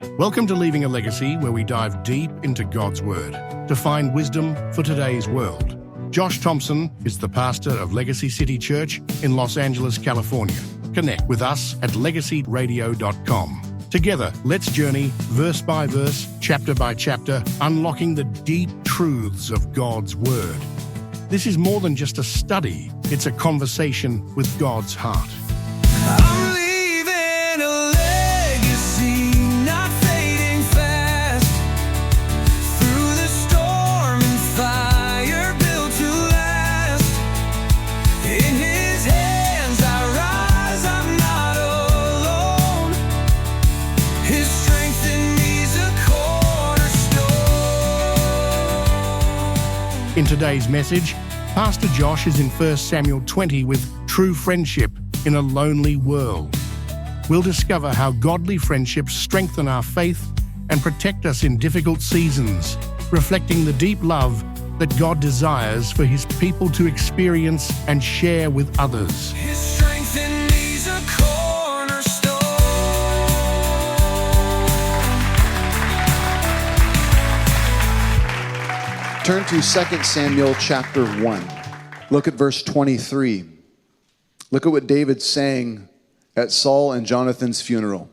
Welcome to Leaving a Legacy, where we dive deep into God's Word to find wisdom for today's world. Josh Thompson is the pastor of Legacy City Church in Los Angeles, California. Connect with us at legacyradio.com. Together, let's journey verse by verse, chapter by chapter, unlocking the deep truths of God's Word. This is more than just a study, it's a conversation with God's heart. I'm leaving a legacy, not fading fast. Through the storm and fire, built to last. In His hands I rise, I'm not alone. His strength in me's a cornerstone. In today's message, Pastor Josh is in 1 Samuel 20 with true friendship in a lonely world. We'll discover how godly friendships strengthen our faith and protect us in difficult seasons, reflecting the deep love that God desires for His people to experience and share with others. His strength in me's a cornerstone. Turn to 2 Samuel chapter 1. Look at verse 23. Look at what David's saying at Saul and Jonathan's funeral.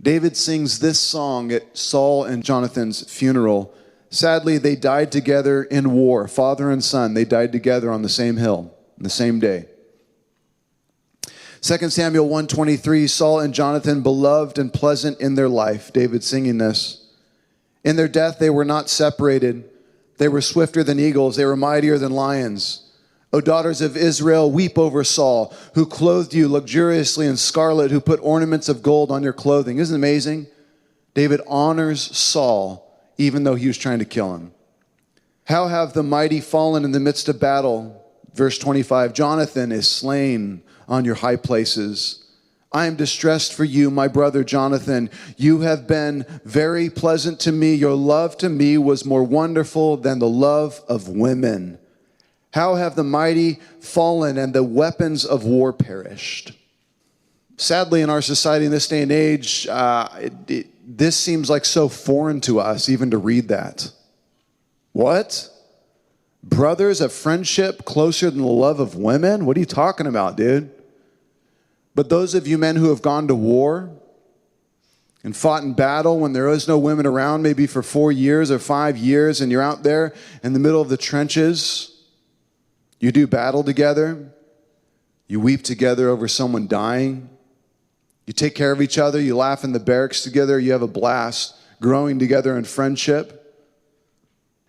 David sings this song at Saul and Jonathan's funeral. Sadly, they died together in war. Father and son, they died together on the same hill, on the same day. 2 Samuel 1:23, Saul and Jonathan, beloved and pleasant in their life. David singing this. In their death, they were not separated. They were swifter than eagles. They were mightier than lions. O daughters of Israel, weep over Saul, who clothed you luxuriously in scarlet, who put ornaments of gold on your clothing. Isn't it amazing? David honors Saul, even though he was trying to kill him. How have the mighty fallen in the midst of battle? Verse 25, Jonathan is slain on your high places. I am distressed for you, my brother Jonathan. You have been very pleasant to me. Your love to me was more wonderful than the love of women. How have the mighty fallen and the weapons of war perished? Sadly, in our society in this day and age, this seems like so foreign to us, even to read that. What? Brothers of friendship closer than the love of women? What are you talking about, dude? But those of you men who have gone to war and fought in battle when there is no women around, maybe for 4 years or 5 years, and you're out there in the middle of the trenches, you do battle together. You weep together over someone dying. You take care of each other. You laugh in the barracks together. You have a blast growing together in friendship.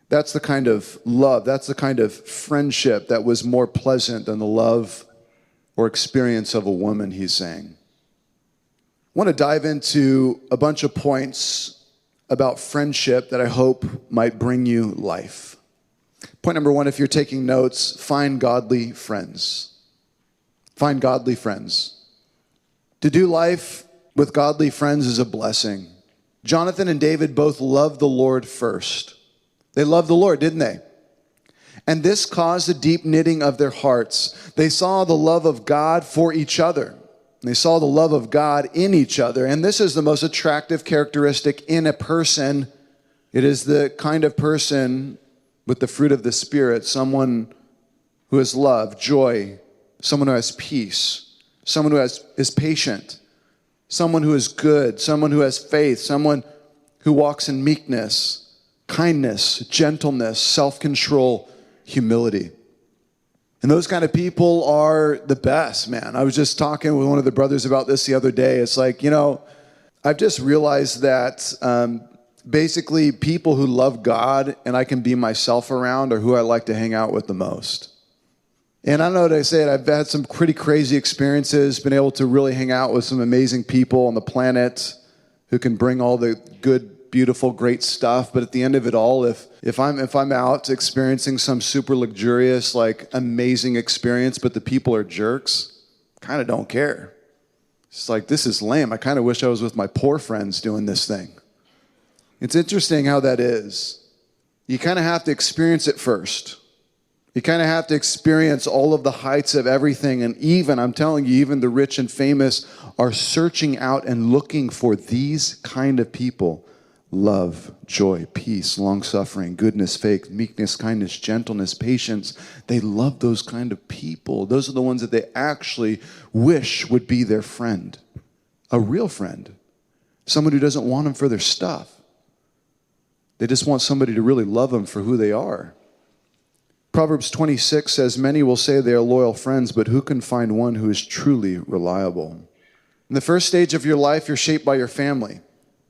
That's the kind of love. That's the kind of friendship that was more pleasant than the love or experience of a woman, he's saying. I want to dive into a bunch of points about friendship that I hope might bring you life. Point number 1, if you're taking notes, find godly friends. Find godly friends. To do life with godly friends is a blessing. Jonathan and David both loved the Lord first. They loved the Lord, didn't they? And this caused a deep knitting of their hearts. They saw the love of God for each other. They saw the love of God in each other. And this is the most attractive characteristic in a person. It is the kind of person with the fruit of the Spirit, someone who has love, joy, someone who has peace, someone who is patient, someone who is good, someone who has faith, someone who walks in meekness, kindness, gentleness, self-control, humility. And those kind of people are the best, man. I was just talking with one of the brothers about this the other day. It's like, I've just realized that basically people who love God and I can be myself around are who I like to hang out with the most. And I don't know what I say, I've had some pretty crazy experiences, been able to really hang out with some amazing people on the planet who can bring all the good, beautiful, great stuff. But at the end of it all, if I'm out experiencing some super luxurious, amazing experience, but the people are jerks, kind of don't care. It's like, this is lame. I kind of wish I was with my poor friends doing this thing. It's interesting how that is. You kind of have to experience it first. You kind of have to experience all of the heights of everything. And even, I'm telling you, even the rich and famous are searching out and looking for these kind of people. Love, joy, peace, long-suffering, goodness, faith, meekness, kindness, gentleness, patience. They love those kind of people. Those are the ones that they actually wish would be their friend. A real friend. Someone who doesn't want them for their stuff. They just want somebody to really love them for who they are. Proverbs 26 says, many will say they are loyal friends, but who can find one who is truly reliable? In the first stage of your life, you're shaped by your family.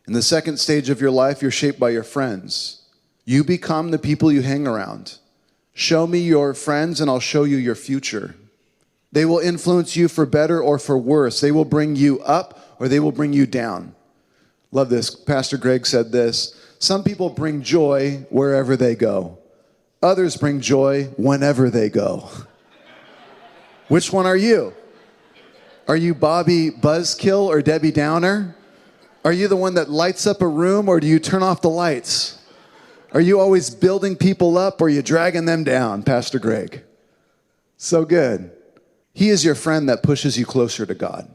In the second stage of your life, you're shaped by your friends. You become the people you hang around. Show me your friends and I'll show you your future. They will influence you for better or for worse. They will bring you up or they will bring you down. Love this. Pastor Greg said this. Some people bring joy wherever they go. Others bring joy whenever they go. Which one are you? Are you Bobby Buzzkill or Debbie Downer? Are you the one that lights up a room or do you turn off the lights? Are you always building people up or are you dragging them down, Pastor Greg? So good. He is your friend that pushes you closer to God.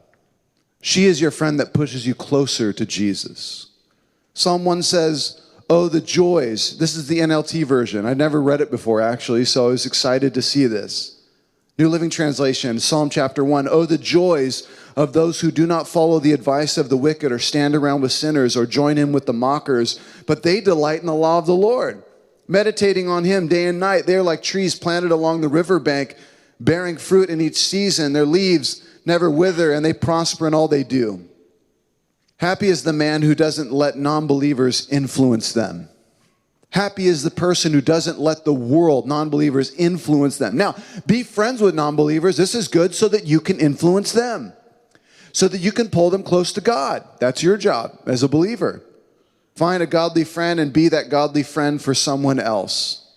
She is your friend that pushes you closer to Jesus. Psalm 1 says, oh, the joys. This is the NLT version. I'd never read it before, actually, so I was excited to see this. New Living Translation, Psalm chapter 1. Oh, the joys of those who do not follow the advice of the wicked or stand around with sinners or join in with the mockers, but they delight in the law of the Lord, meditating on him day and night. They are like trees planted along the riverbank, bearing fruit in each season. Their leaves never wither, and they prosper in all they do. Happy is the man who doesn't let non-believers influence them. Happy is the person who doesn't let the world, non-believers, influence them. Now, be friends with non-believers. This is good so that you can influence them, so that you can pull them close to God. That's your job as a believer. Find a godly friend and be that godly friend for someone else.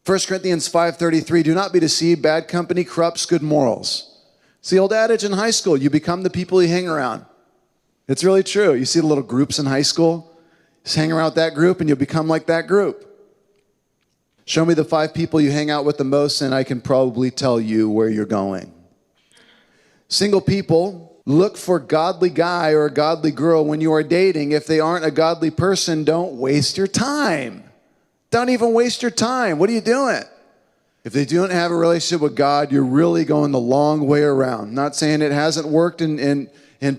1 Corinthians 5:33, do not be deceived. Bad company corrupts good morals. It's the old adage in high school. You become the people you hang around. It's really true. You see the little groups in high school? Just hang around with that group and you'll become like that group. Show me the 5 people you hang out with the most and I can probably tell you where you're going. Single people, look for a godly guy or a godly girl when you are dating. If they aren't a godly person, don't waste your time. Don't even waste your time. What are you doing? If they don't have a relationship with God, you're really going the long way around. Not saying it hasn't worked in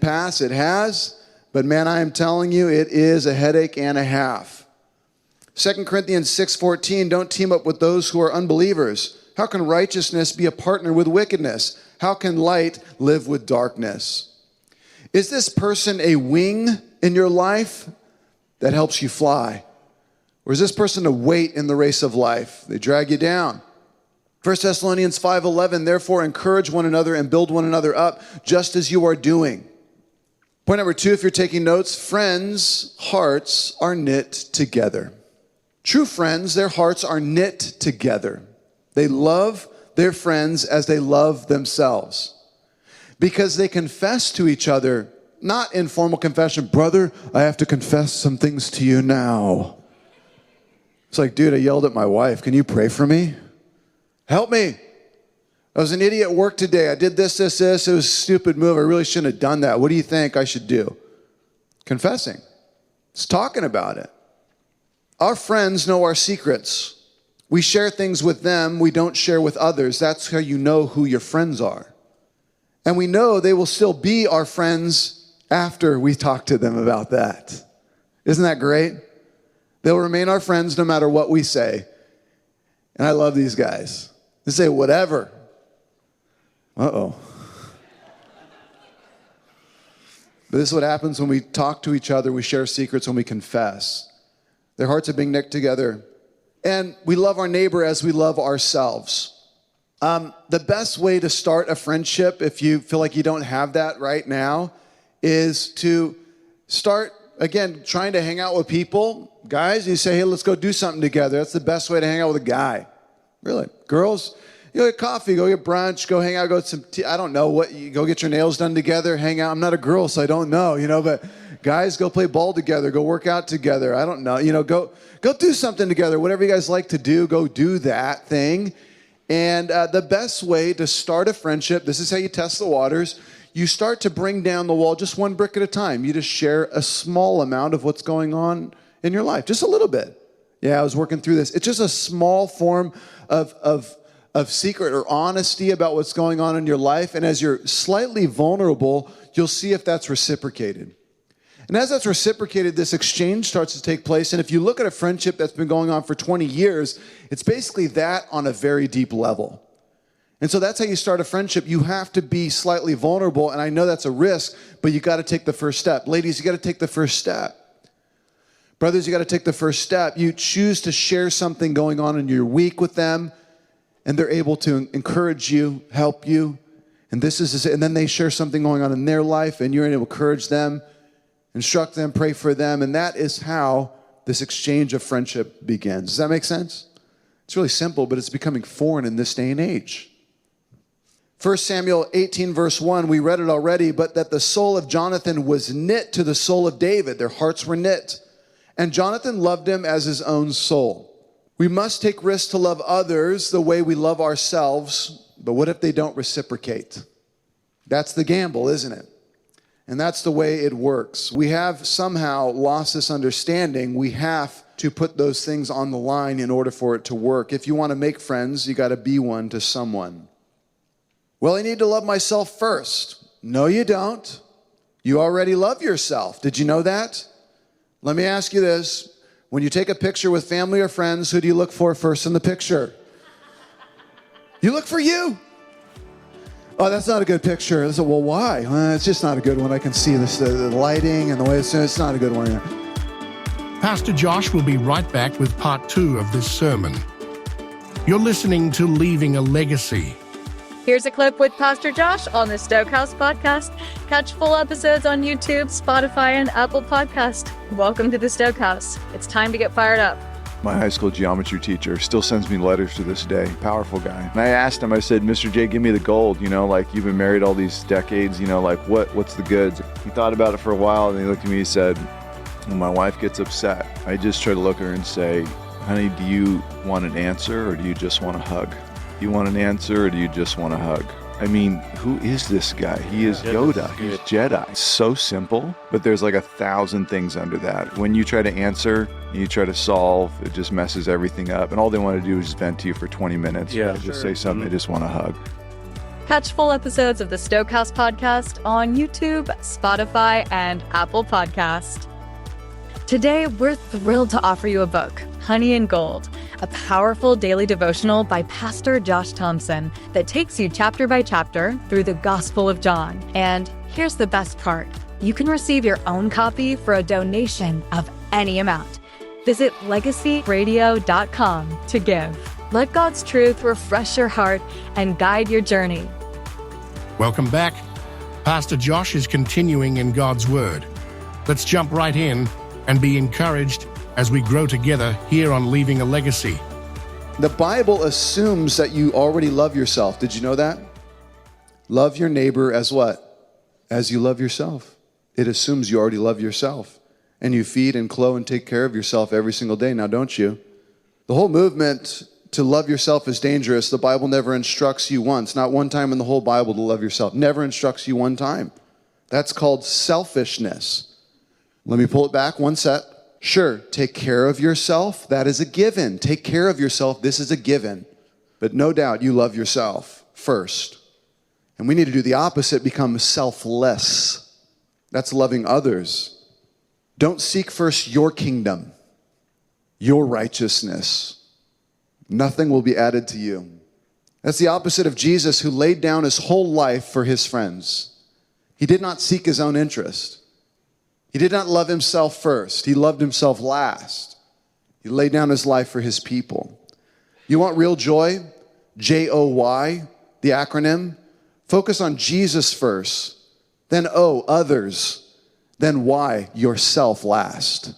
past, it has. But man, I am telling you, it is a headache and a half. 2 Corinthians 6:14, don't team up with those who are unbelievers. How can righteousness be a partner with wickedness? How can light live with darkness? Is this person a wing in your life that helps you fly? Or is this person a weight in the race of life? They drag you down. 1 Thessalonians 5:11, therefore encourage one another and build one another up, just as you are doing. Point number 2, if you're taking notes, friends' hearts are knit together. True friends, their hearts are knit together. They love their friends as they love themselves because they confess to each other, not in formal confession. Brother, I have to confess some things to you now. It's like, dude, I yelled at my wife. Can you pray for me? Help me. I was an idiot at work today. I did this. It was a stupid move. I really shouldn't have done that. What do you think I should do? Confessing. It's talking about it. Our friends know our secrets. We share things with them we don't share with others. That's how you know who your friends are. And we know they will still be our friends after we talk to them about that. Isn't that great? They'll remain our friends no matter what we say. And I love these guys. They say whatever. Uh-oh. But this is what happens when we talk to each other, we share secrets, when we confess. Their hearts are being knit together. And we love our neighbor as we love ourselves. The best way to start a friendship, if you feel like you don't have that right now, is to start, again, trying to hang out with people. Guys, you say, hey, let's go do something together. That's the best way to hang out with a guy. Really. Girls, you go get coffee, go get brunch, go hang out, go get some tea. I don't know what, you go get your nails done together, hang out. I'm not a girl, so I don't know, but guys, go play ball together, go work out together. I don't know, go do something together. Whatever you guys like to do, go do that thing. And the best way to start a friendship, this is how you test the waters. You start to bring down the wall just one brick at a time. You just share a small amount of what's going on in your life, just a little bit. Yeah, I was working through this. It's just a small form of secret or honesty about what's going on in your life. And as you're slightly vulnerable, you'll see if that's reciprocated. And as that's reciprocated, this exchange starts to take place. And if you look at a friendship that's been going on for 20 years, it's basically that on a very deep level. And so that's how you start a friendship. You have to be slightly vulnerable. And I know that's a risk, but you got to take the first step. Ladies, you got to take the first step. Brothers, you got to take the first step. You choose to share something going on in your week with them, and they're able to encourage you, help you. And then they share something going on in their life, and you're able to encourage them, instruct them, pray for them. And that is how this exchange of friendship begins. Does that make sense? It's really simple, but it's becoming foreign in this day and age. 1 Samuel 18, verse 1, we read it already, but that the soul of Jonathan was knit to the soul of David. Their hearts were knit. And Jonathan loved him as his own soul. We must take risks to love others the way we love ourselves, but what if they don't reciprocate? That's the gamble, isn't it? And that's the way it works. We have somehow lost this understanding. We have to put those things on the line in order for it to work. If you want to make friends, you got to be one to someone. Well, I need to love myself first. No, you don't. You already love yourself. Did you know that? Let me ask you this. When you take a picture with family or friends, who do you look for first in the picture? You look for you. Oh, that's not a good picture. I said, well, why? It's just not a good one. I can see this, the lighting and the way it's not a good one. Pastor Josh will be right back with part 2 of this sermon. You're listening to Leaving a Legacy. Here's a clip with Pastor Josh on the Stokehouse Podcast. Catch full episodes on YouTube, Spotify, and Apple Podcast. Welcome to the Stokehouse. It's time to get fired up. My high school geometry teacher still sends me letters to this day. Powerful guy. And I asked him, I said, Mr. J, give me the gold. Like you've been married all these decades, like what's the goods? He thought about it for a while and he looked at me and said, when my wife gets upset, I just try to look at her and say, honey, do you want an answer or do you just want a hug? Do you want an answer or do you just want a hug? I mean, who is this guy? He is Yoda. He's Jedi. It's so simple, but there's like 1,000 things under that. When you try to answer, you try to solve, it just messes everything up. And all they want to do is just vent to you for 20 minutes. Just say something. They just want a hug. Catch full episodes of the Stokehouse Podcast on YouTube, Spotify, and Apple Podcast. Today, we're thrilled to offer you a book, Honey and Gold, a powerful daily devotional by Pastor Josh Thompson that takes you chapter by chapter through the Gospel of John. And here's the best part. You can receive your own copy for a donation of any amount. Visit legacyradio.com to give. Let God's truth refresh your heart and guide your journey. Welcome back. Pastor Josh is continuing in God's Word. Let's jump right in and be encouraged as we grow together here on Leaving a Legacy. The Bible assumes that you already love yourself. Did you know that? Love your neighbor as what? As you love yourself. It assumes you already love yourself. And you feed and clothe and take care of yourself every single day, now don't you? The whole movement to love yourself is dangerous. The Bible never instructs you once, not one time in the whole Bible to love yourself. Never instructs you one time. That's called selfishness. Let me pull it back one set. Sure, take care of yourself. That is a given. Take care of yourself. This is a given. But no doubt you love yourself first. And we need to do the opposite, become selfless. That's loving others. Don't seek first your kingdom, your righteousness. Nothing will be added to you. That's the opposite of Jesus, who laid down his whole life for his friends. He did not seek his own interest. He did not love himself first. He loved himself last. He laid down his life for his people. You want real joy? J-O-Y, the acronym. Focus on Jesus first, then O, others, then Y, yourself last.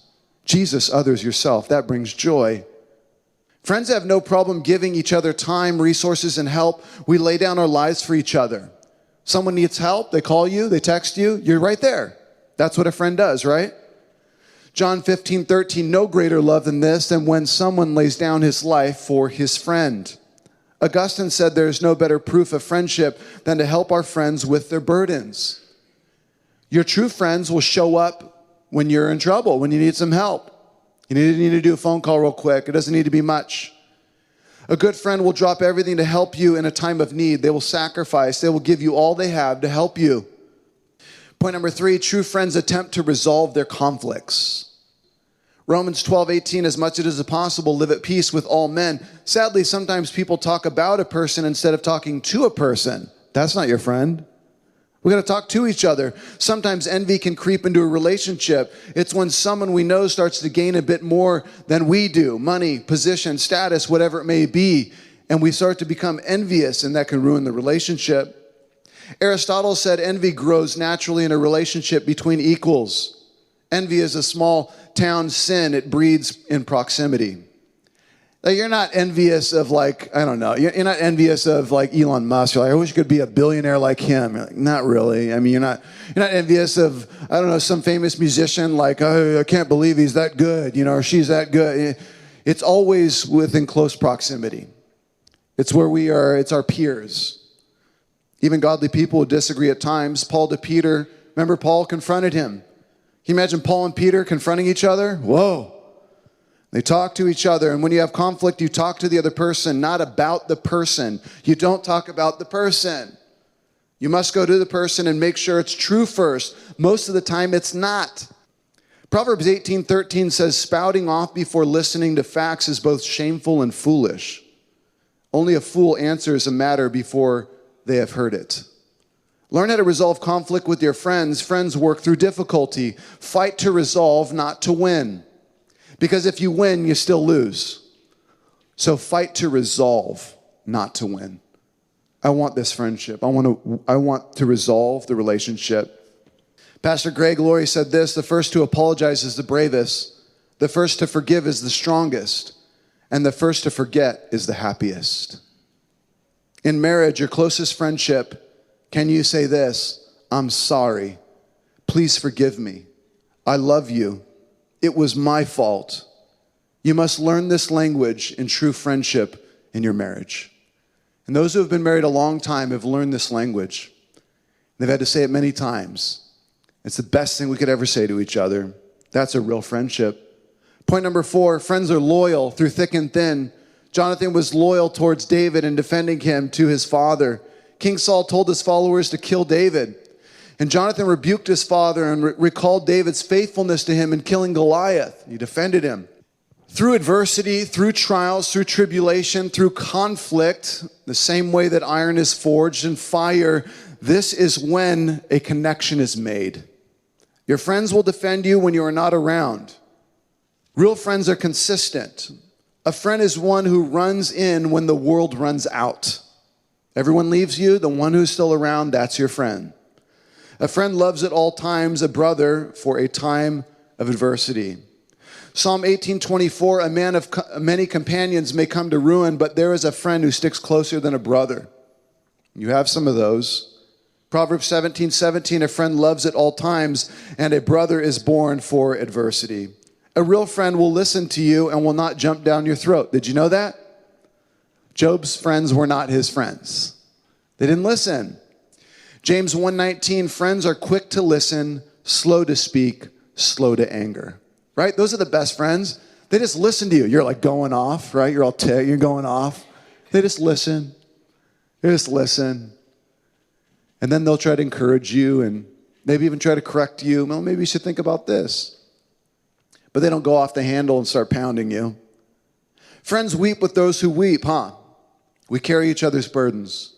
Jesus, others, yourself. That brings joy. Friends have no problem giving each other time, resources, and help. We lay down our lives for each other. Someone needs help, they call you, they text you, you're right there. That's what a friend does, right? John 15:13, no greater love than this, than when someone lays down his life for his friend. Augustine said there is no better proof of friendship than to help our friends with their burdens. Your true friends will show up when you're in trouble, when you need some help. You need to do a phone call real quick. It doesn't need to be much. A good friend will drop everything to help you in a time of need. They will sacrifice. They will give you all they have to help you. Point number 3, true friends attempt to resolve their conflicts. Romans 12:18, as much as it is possible, live at peace with all men. Sadly, sometimes people talk about a person instead of talking to a person. That's not your friend. We got to talk to each other. Sometimes envy can creep into a relationship. It's when someone we know starts to gain a bit more than we do, money, position, status, whatever it may be, and we start to become envious, and that can ruin the relationship. Aristotle said envy grows naturally in a relationship between equals. Envy is a small town sin. It breeds in proximity. Like, you're not envious of, like, I don't know, you're not envious of, like, Elon Musk. You're like, I wish I could be a billionaire like him. You're like, not really. I mean, you're not envious of, I don't know, some famous musician, like, oh, I can't believe he's that good, you know, or she's that good. It's always within close proximity. It's where we are, it's our peers. Even godly people would disagree at times. Paul to Peter, remember Paul confronted him. Can you imagine Paul and Peter confronting each other? Whoa. They talk to each other, and when you have conflict, you talk to the other person, not about the person. You don't talk about the person. You must go to the person and make sure it's true first. Most of the time, it's not. Proverbs 18:13 says, spouting off before listening to facts is both shameful and foolish. Only a fool answers a matter before they have heard it. Learn how to resolve conflict with your friends. Friends work through difficulty. Fight to resolve, not to win. Because if you win, you still lose. So fight to resolve, not to win. I want this friendship. I want to resolve the relationship. Pastor Greg Laurie said this: the first to apologize is the bravest. The first to forgive is the strongest. And the first to forget is the happiest. In marriage, your closest friendship, can you say this? I'm sorry. Please forgive me. I love you. It was my fault. You must learn this language in true friendship in your marriage. And those who have been married a long time have learned this language. They've had to say it many times. It's the best thing we could ever say to each other. That's a real friendship. Point number 4, friends are loyal through thick and thin. Jonathan was loyal towards David in defending him to his father. King Saul told his followers to kill David. And Jonathan rebuked his father and recalled David's faithfulness to him in killing Goliath. He defended him. Through adversity, through trials, through tribulation, through conflict, the same way that iron is forged in fire, this is when a connection is made. Your friends will defend you when you are not around. Real friends are consistent. A friend is one who runs in when the world runs out. Everyone leaves you, the one who's still around, that's your friend. A friend loves at all times a brother for a time of adversity. Psalm 18:24, a man of many companions may come to ruin, but there is a friend who sticks closer than a brother. You have some of those. Proverbs 17:17, a friend loves at all times, and a brother is born for adversity. A real friend will listen to you and will not jump down your throat. Did you know that? Job's friends were not his friends. They didn't listen. James 1:19, friends are quick to listen, slow to speak, slow to anger. Right? Those are the best friends. They just listen to you. You're like going off, right? You're all you're going off. They just listen. They just listen. And then they'll try to encourage you and maybe even try to correct you. Well, maybe you should think about this. But they don't go off the handle and start pounding you. Friends weep with those who weep, huh? We carry each other's burdens.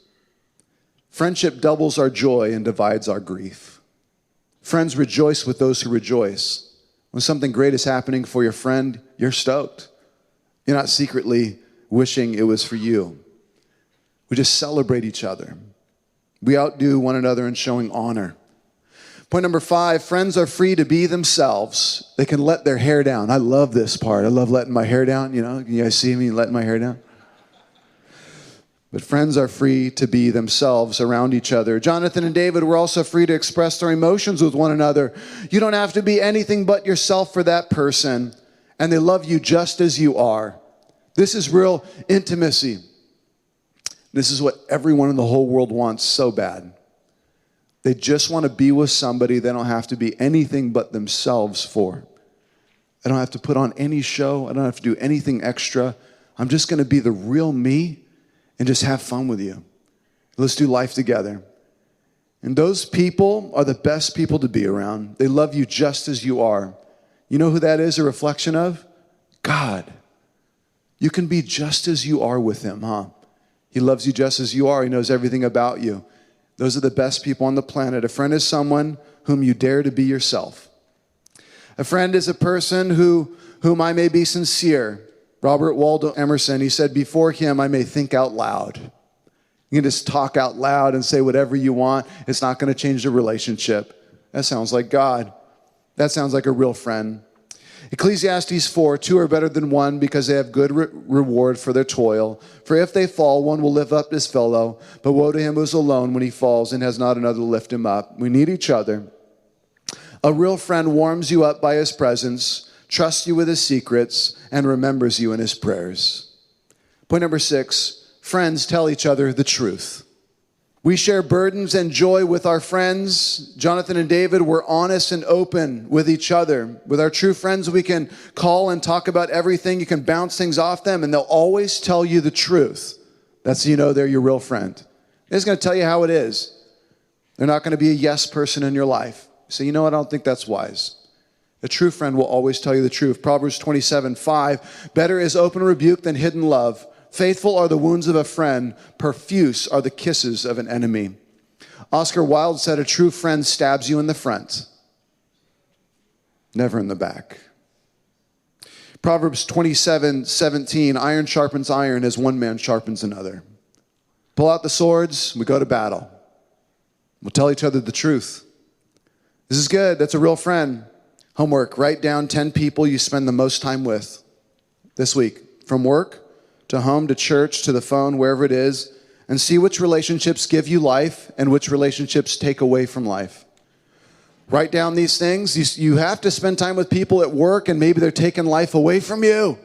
Friendship doubles our joy and divides our grief. Friends rejoice with those who rejoice. When something great is happening for your friend, you're stoked. You're not secretly wishing it was for you. We just celebrate each other. We outdo one another in showing honor. Point number 5, friends are free to be themselves. They can let their hair down. I love this part. I love letting my hair down. You know, can you guys see me letting my hair down? But friends are free to be themselves around each other. Jonathan and David were also free to express their emotions with one another. You don't have to be anything but yourself for that person, and they love you just as you are. This is real intimacy. This is what everyone in the whole world wants so bad. They just want to be with somebody they don't have to be anything but themselves for. I don't have to put on any show. I don't have to do anything extra. I'm just going to be the real me and just have fun with you. Let's do life together. And those people are the best people to be around. They love you just as you are. You know who that is a reflection of? God. You can be just as you are with him, huh? He loves you just as you are. He knows everything about you. Those are the best people on the planet. A friend is someone whom you dare to be yourself. A friend is a person whom I may be sincere. Robert Waldo Emerson, he said, before him I may think out loud. You can just talk out loud and say whatever you want. It's not going to change the relationship. That sounds like God. That sounds like a real friend. Ecclesiastes 4, 2 are better than one because they have good reward for their toil. For if they fall, one will lift up his fellow. But woe to him who is alone when he falls and has not another to lift him up. We need each other. A real friend warms you up by his presence, trusts you with his secrets, and remembers you in his prayers. Point number 6, friends tell each other the truth. We share burdens and joy with our friends. Jonathan and David were honest and open with each other. With our true friends, we can call and talk about everything. You can bounce things off them, and they'll always tell you the truth. That's, they're your real friend. They're just going to tell you how it is. They're not going to be a yes person in your life. So I don't think that's wise. A true friend will always tell you the truth. Proverbs 27:5, better is open rebuke than hidden love. Faithful are the wounds of a friend. Profuse are the kisses of an enemy. Oscar Wilde said, a true friend stabs you in the front, never in the back. Proverbs 27:17, iron sharpens iron as one man sharpens another. Pull out the swords, we go to battle. We'll tell each other the truth. This is good. That's a real friend. Homework, write down 10 people you spend the most time with this week. From work to home to church to the phone, wherever it is, and see which relationships give you life and which relationships take away from life. Write down these things. You have to spend time with people at work, and maybe they're taking life away from you.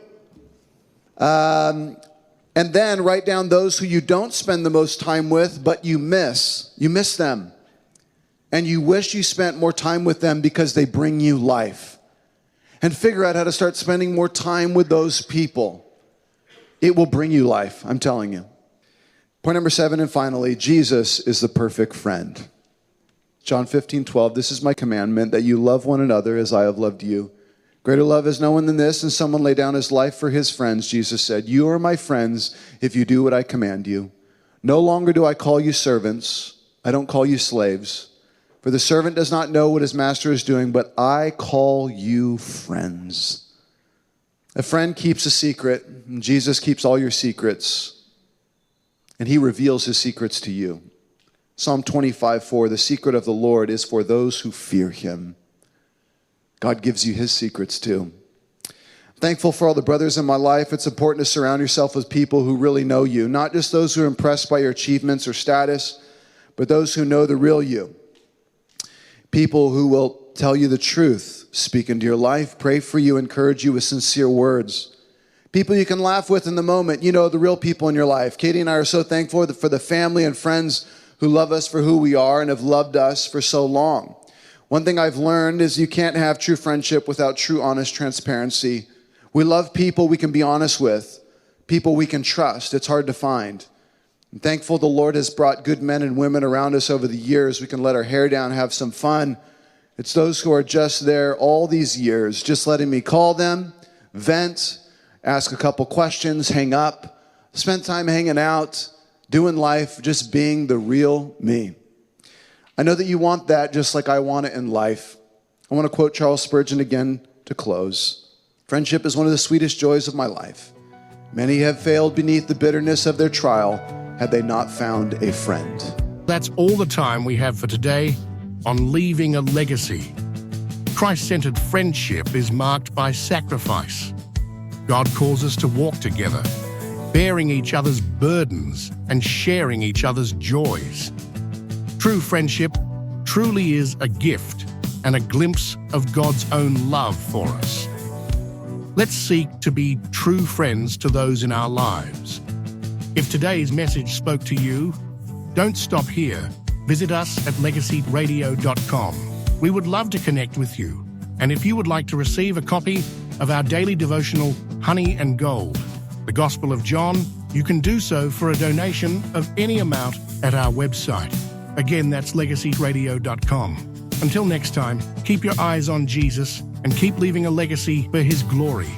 And then write down those who you don't spend the most time with, but you miss. You miss them. And you wish you spent more time with them because they bring you life. And figure out how to start spending more time with those people. It will bring you life, I'm telling you. Point number 7, and finally, Jesus is the perfect friend. John 15:12, this is my commandment, that you love one another as I have loved you. Greater love is no one than this, and someone lay down his life for his friends. Jesus said, you are my friends if you do what I command you. No longer do I call you servants. I don't call you slaves. For the servant does not know what his master is doing, but I call you friends. A friend keeps a secret, and Jesus keeps all your secrets, and he reveals his secrets to you. Psalm 25:4, the secret of the Lord is for those who fear him. God gives you his secrets too. I'm thankful for all the brothers in my life. It's important to surround yourself with people who really know you, not just those who are impressed by your achievements or status, but those who know the real you. People who will tell you the truth, speak into your life, pray for you, encourage you with sincere words. People you can laugh with in the moment, the real people in your life. Katie and I are so thankful for the family and friends who love us for who we are and have loved us for so long. One thing I've learned is you can't have true friendship without true, honest transparency. We love people we can be honest with, people we can trust. It's hard to find. I'm thankful the Lord has brought good men and women around us over the years. We can let our hair down, have some fun. It's those who are just there all these years, just letting me call them, vent, ask a couple questions, hang up, spend time hanging out, doing life, just being the real me. I know that you want that just like I want it in life. I want to quote Charles Spurgeon again to close. Friendship is one of the sweetest joys of my life. Many have failed beneath the bitterness of their trial had they not found a friend. That's all the time we have for today on Leaving a Legacy. Christ-centered friendship is marked by sacrifice. God calls us to walk together, bearing each other's burdens and sharing each other's joys. True friendship truly is a gift and a glimpse of God's own love for us. Let's seek to be true friends to those in our lives. If today's message spoke to you, don't stop here. Visit us at legacyradio.com. We would love to connect with you. And if you would like to receive a copy of our daily devotional, Honey and Gold, the Gospel of John, you can do so for a donation of any amount at our website. Again, that's legacyradio.com. Until next time, keep your eyes on Jesus and keep leaving a legacy for His glory.